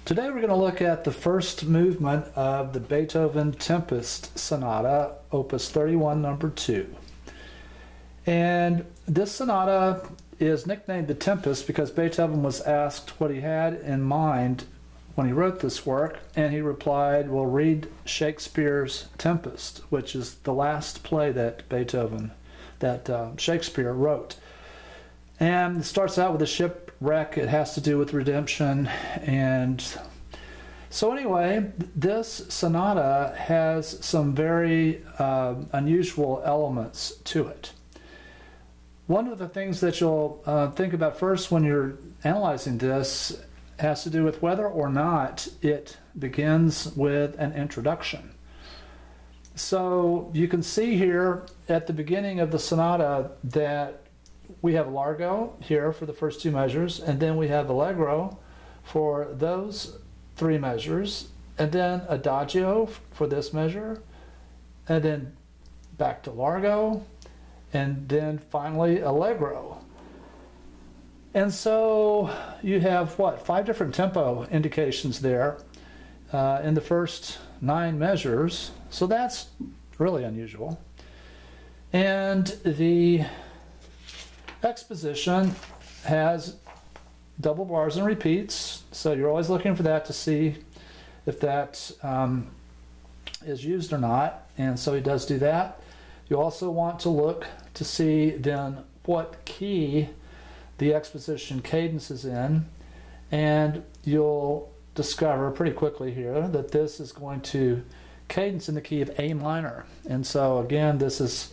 Today we're going to look at the first movement of the Beethoven Tempest Sonata, Opus 31, number 2. And this sonata is nicknamed the Tempest because Beethoven was asked what he had in mind when he wrote this work, and he replied, well, read Shakespeare's Tempest, which is the last play that Shakespeare wrote. And it starts out with a shipwreck. It has to do with redemption. And so anyway, this sonata has some very unusual elements to it. One of the things that you'll think about first when you're analyzing this has to do with whether or not it begins with an introduction. So you can see here at the beginning of the sonata that we have largo here for the first two measures, and then we have allegro for those three measures, and then adagio for this measure, and then back to largo, and then finally allegro. And so you have, what, 5 different tempo indications there in the first 9 measures. So that's really unusual. And the exposition has double bars and repeats. So you're always looking for that to see if that is used or not. And so he does do that. You also want to look to see then what key the exposition cadence is in, and you'll discover pretty quickly here that this is going to cadence in the key of A minor. And so again, this is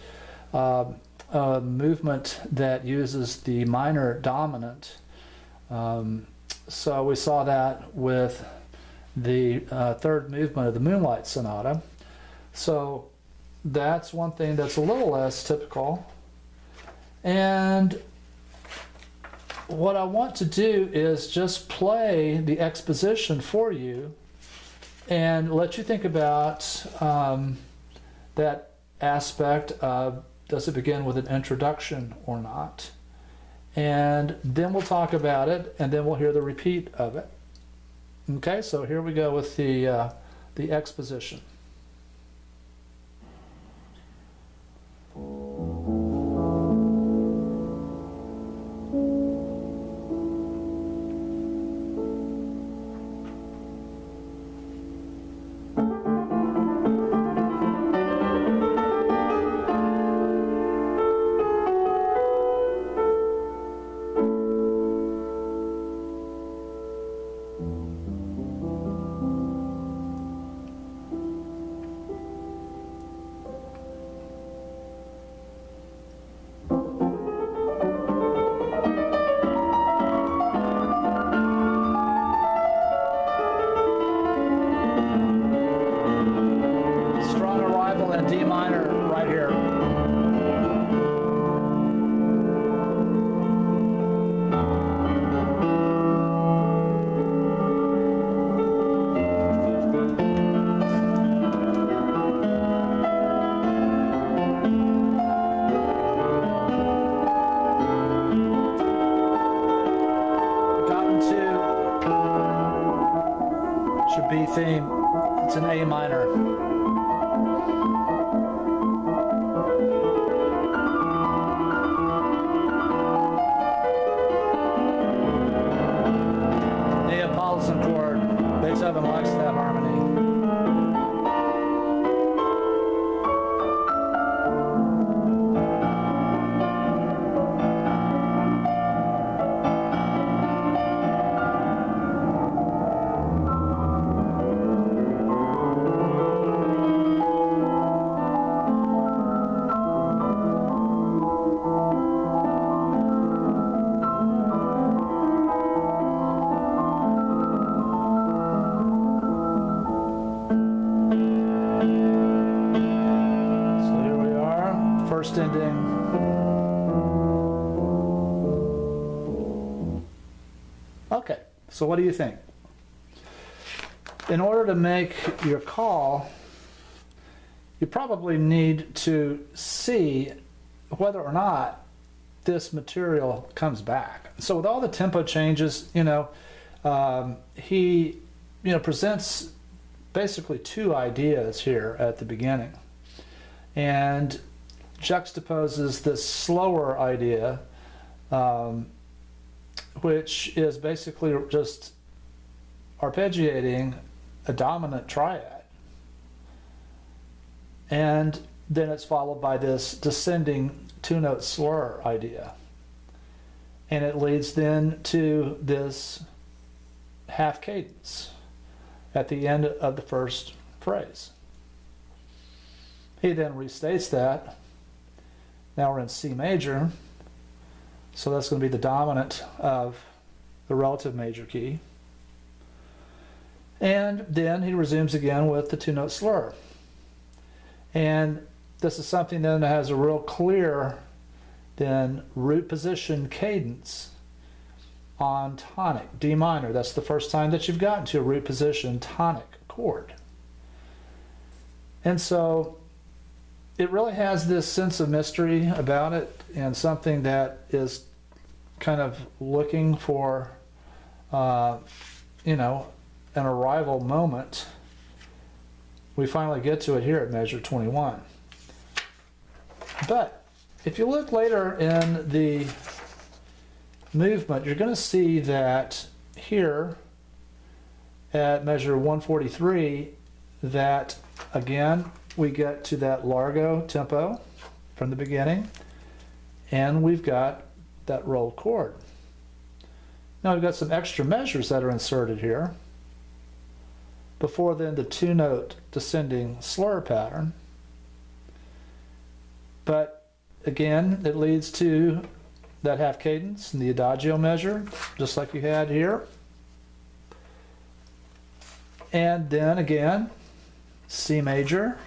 a movement that uses the minor dominant. So we saw that with the third movement of the Moonlight Sonata. So that's one thing that's a little less typical. And what I want to do is just play the exposition for you and let you think about that aspect of, does it begin with an introduction or not? And then we'll talk about it, and then we'll hear the repeat of it. Okay, so here we go with the exposition. D minor right here. Gotten to should be theme. It's an A minor. Chord. Beethoven likes that harmony. First ending. Okay, so what do you think? In order to make your call, you probably need to see whether or not this material comes back. So with all the tempo changes, he presents basically two ideas here at the beginning, and juxtaposes this slower idea, which is basically just arpeggiating a dominant triad. And then it's followed by this descending two-note slur idea. And it leads then to this half cadence at the end of the first phrase. He then restates that. Now we're in C major, so that's going to be the dominant of the relative major key. And then he resumes again with the two-note slur. And this is something then that has a real clear then root position cadence on tonic, D minor. That's the first time that you've gotten to a root position tonic chord. And so it really has this sense of mystery about it, and something that is kind of looking for, an arrival moment. We finally get to it here at measure 21. But if you look later in the movement, you're going to see that here at measure 143, that again we get to that largo tempo from the beginning, and we've got that rolled chord. Now we've got some extra measures that are inserted here before then the two-note descending slur pattern. But again, it leads to that half cadence and the adagio measure, just like you had here. And then again, C major,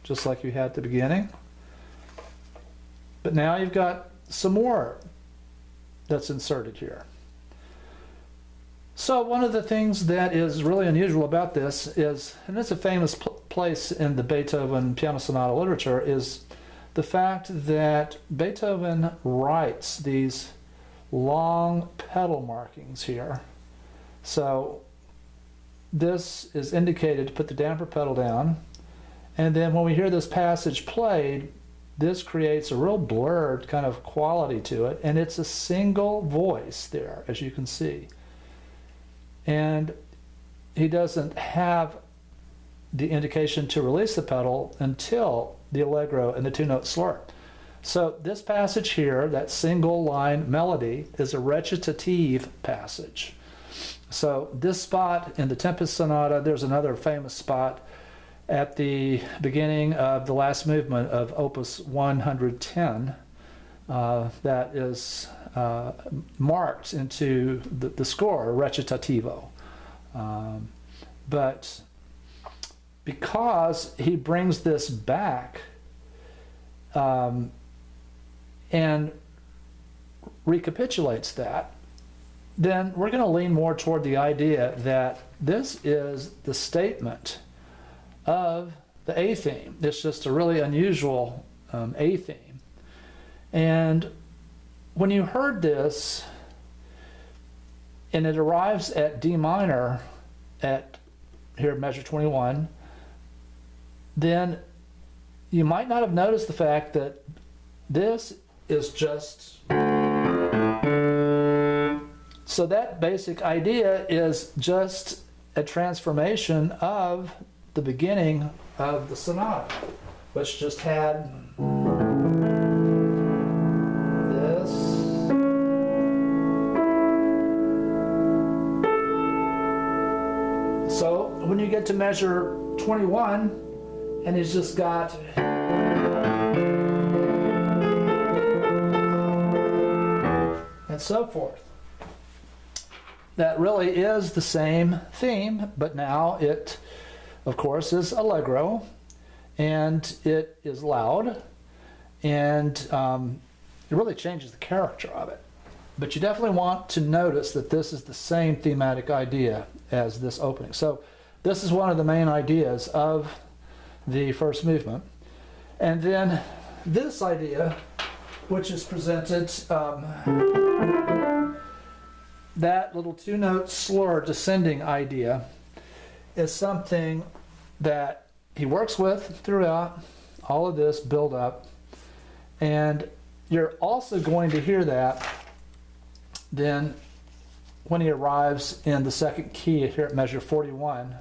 just like you had at the beginning. But now you've got some more that's inserted here. So one of the things that is really unusual about this is, and it's a famous place in the Beethoven piano sonata literature, is the fact that Beethoven writes these long pedal markings here. So this is indicated to put the damper pedal down, and then when we hear this passage played, this creates a real blurred kind of quality to it, and it's a single voice there, as you can see. And he doesn't have the indication to release the pedal until the allegro and the two-note slur. So this passage here, that single line melody, is a recitative passage. So this spot in the Tempest Sonata, there's another famous spot at the beginning of the last movement of Opus 110 that is marked into the score, recitativo. But because he brings this back and recapitulates that, then we're going to lean more toward the idea that this is the statement of the A theme. It's just a really unusual A theme. And when you heard this, and it arrives at D minor at here measure 21, then you might not have noticed the fact that this is just... So that basic idea is just a transformation of the beginning of the sonata, which just had this. So when you get to measure 21, and he's just got and so forth. That really is the same theme, but now it, of course, is allegro, and it is loud, and it really changes the character of it. But you definitely want to notice that this is the same thematic idea as this opening. So this is one of the main ideas of the first movement. And then this idea, which is presented, that little two-note slur descending idea, is something that he works with throughout all of this build up. And you're also going to hear that then when he arrives in the second key here at measure 41.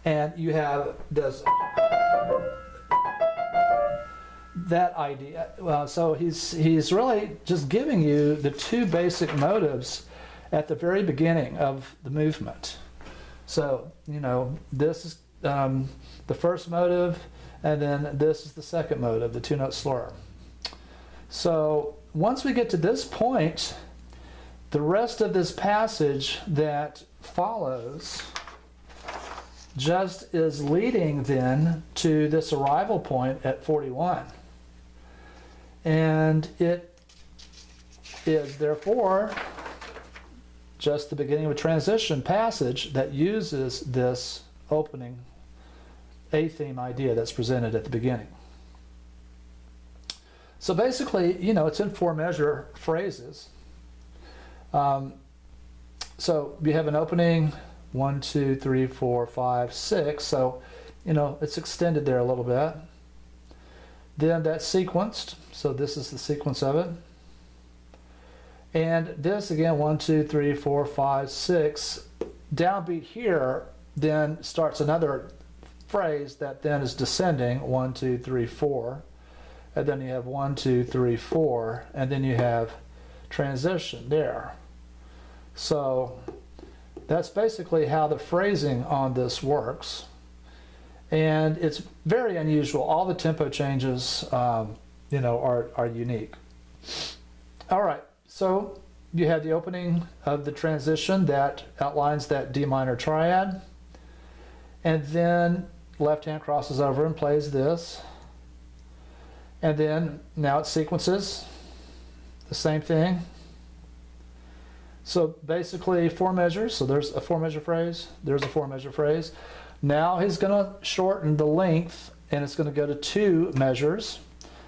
And you have this, that idea. So he's really just giving you the two basic motives at the very beginning of the movement. So, you know, this is the first motive, and then this is the second motive, the two-note slur. So once we get to this point, the rest of this passage that follows just is leading then to this arrival point at 41. And it is therefore just the beginning of a transition passage that uses this opening A-theme idea that's presented at the beginning. So basically, you know, it's in four measure phrases. So you have an opening 1, 2, 3, 4, 5, 6. So, you know, it's extended there a little bit. Then that's sequenced. So this is the sequence of it. And this again, 1, 2, 3, 4, 5, 6. Downbeat here then starts another phrase that then is descending, 1, 2, 3, 4. And then you have 1, 2, 3, 4. And then you have transition there. So that's basically how the phrasing on this works. And it's very unusual. All the tempo changes, you know, are unique. All right, so you have the opening of the transition that outlines that D minor triad. And then left hand crosses over and plays this. And then now it sequences the same thing. So basically four measures. So there's a four measure phrase. There's a four measure phrase. Now he's going to shorten the length, and it's going to go to two measures.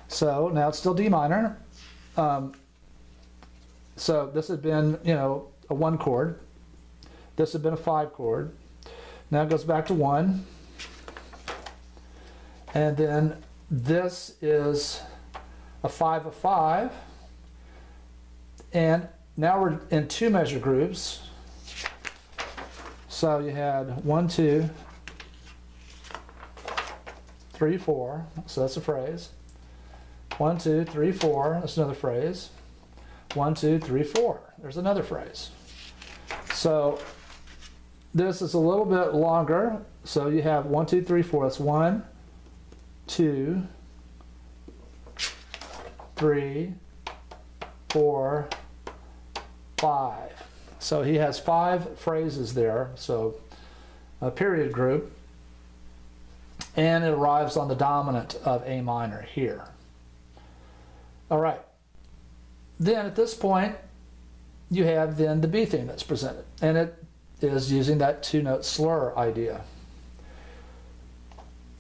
So now it's still D minor. So this had been, you know, a 1 chord. This had been a 5 chord. Now it goes back to 1. And then this is a 5 of 5. And now we're in two measure groups. So you had 1, 2, 3, 4. So that's a phrase. 1, 2, 3, 4. That's another phrase. 1, 2, 3, 4. There's another phrase. So this is a little bit longer. So you have 1, 2, 3, 4. That's 1, 2, 3, 4, 5. So he has 5 phrases there. So a period group. And it arrives on the dominant of A minor here. All right. Then at this point, you have then the B theme that's presented. And it is using that two-note slur idea.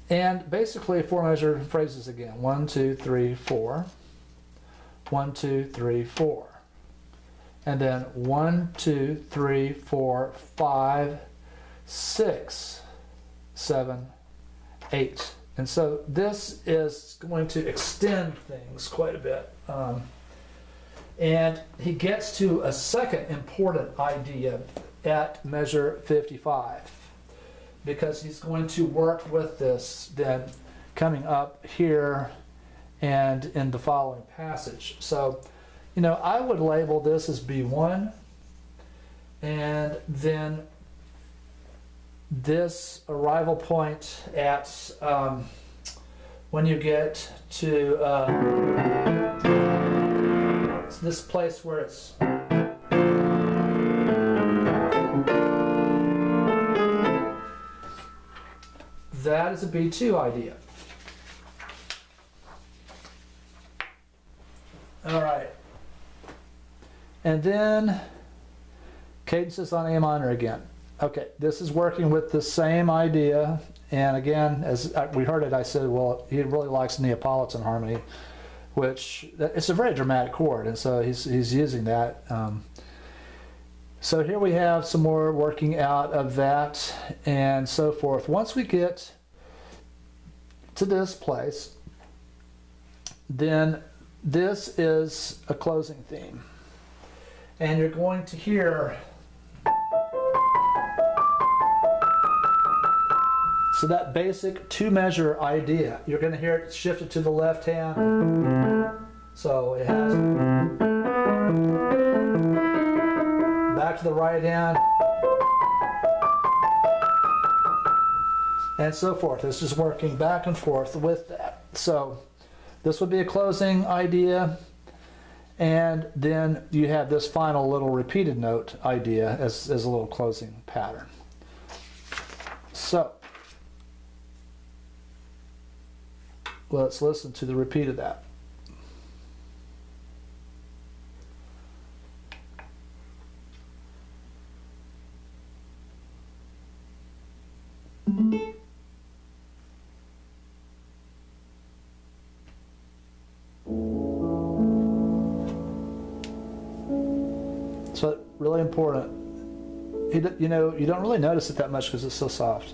And basically four measure phrases again. 1, 2, 3, 4. 1, 2, 3, 4. And then 1, 2, 3, 4, 5, 6, 7, 8. And so this is going to extend things quite a bit. And he gets to a second important idea at measure 55, because he's going to work with this then coming up here and in the following passage. So, you know, I would label this as B1, and then this arrival point at when you get to this place where it's that is a B2 idea. All right. And then cadences on A minor again. Okay, this is working with the same idea. And again, as we heard it, I said, well, he really likes Neapolitan harmony, which it's a very dramatic chord, and so he's using that. So here we have some more working out of that and so forth. Once we get to this place, then this is a closing theme. And you're going to hear, so that basic two-measure idea, you're going to hear it shifted to the left hand. So it has back to the right hand, and so forth. It's just working back and forth with that. So this would be a closing idea, and then you have this final little repeated note idea as a little closing pattern. So let's listen to the repeat of that. So really important. You know, you don't really notice it that much because it's so soft.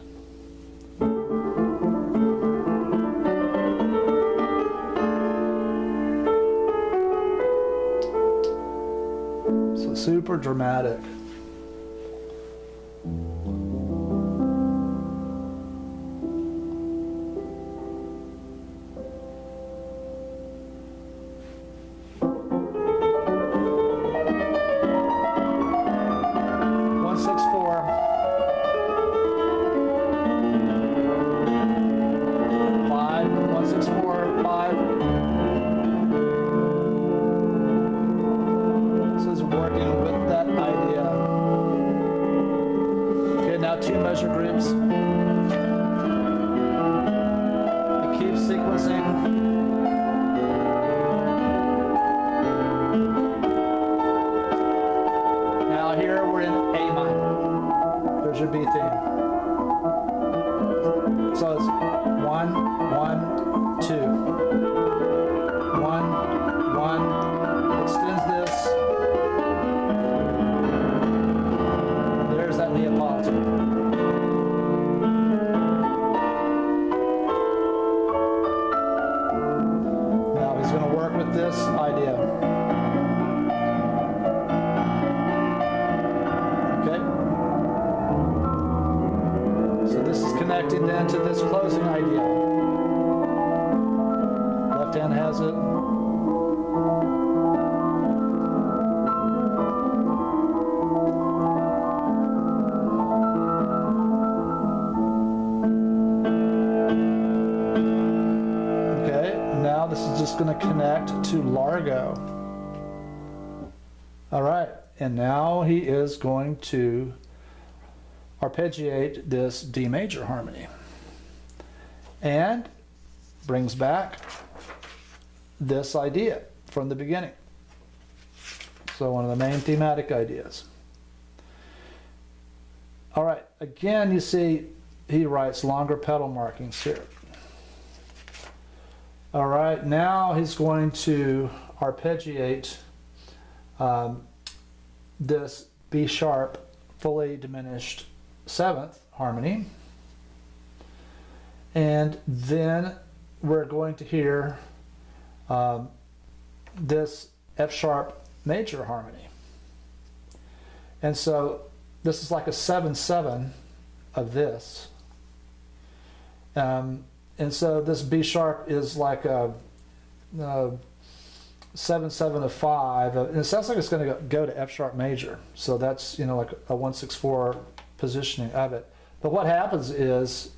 So super dramatic. Two-measure groups. It keeps sequencing. Now here we're in A minor. There's your B theme. So it's 1, 1, 2. 1, 1. Extends this. There's that Neapolitan. This idea. Okay? So this is connected then to this closing idea. Left hand has it. This is just going to connect to Largo. All right, and now he is going to arpeggiate this D major harmony and brings back this idea from the beginning. So one of the main thematic ideas. All right, again, you see he writes longer pedal markings here. All right, now he's going to arpeggiate this B sharp fully diminished 7th harmony. And then we're going to hear this F sharp major harmony. And so this is like a 7/7 of this. And so this B sharp is like a 7/7 of 5, and it sounds like it's going to go to F sharp major. So that's, you know, like a 1/6/4 positioning of it. But what happens is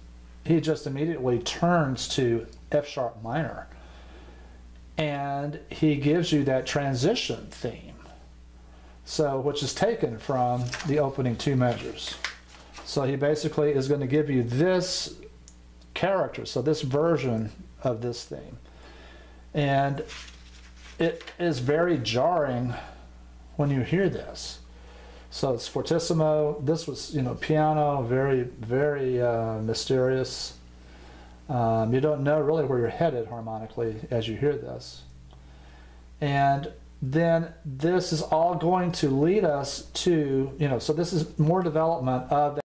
he just immediately turns to F sharp minor, and he gives you that transition theme. So which is taken from the opening two measures. So he basically is going to give you this character, so this version of this theme, and it is very jarring when you hear this. So it's fortissimo. This was, you know, piano, very, very mysterious. You don't know really where you're headed harmonically as you hear this, and then this is all going to lead us to, so this is more development of